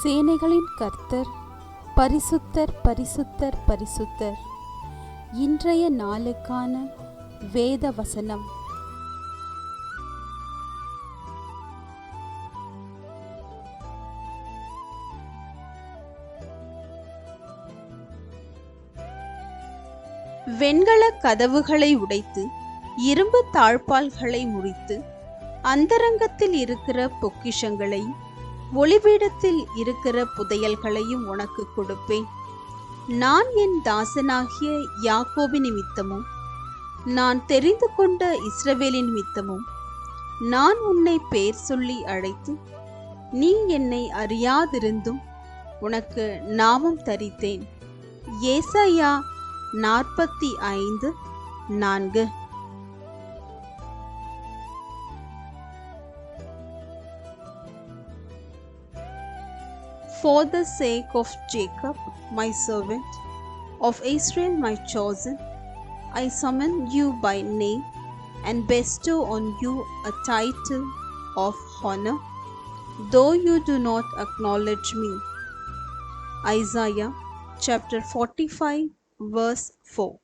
சேனைகளின் கர்த்தர் பரிசுத்தர் பரிசுத்தர் பரிசுத்தர். இன்றைய நாளுக்கான வேத வசனம். வெண்கல கதவுகளை உடைத்து இரும்பு தாழ்பால்களை முறித்து அந்தரங்கத்தில் இருக்கிற பொக்கிஷங்களையும் ஒளிபீடத்தில் இருக்கிற புதையல்களையும் உனக்கு கொடுப்பேன். நான் என் தாசனாகிய யாக்கோபு நிமித்தமும் நான் தெரிந்து கொண்ட இஸ்ரவேலின் நிமித்தமும் நான் உன்னை பேர் சொல்லி அழைத்து நீ என்னை அறியாதிருந்தும் உனக்கு நாமம் தரித்தேன். ஏசாயா 45:4. For the sake of Jacob, my servant, of Israel, my chosen, I summon you by name and bestow on you a title of honor, though you do not acknowledge me. Isaiah chapter 45, verse 4.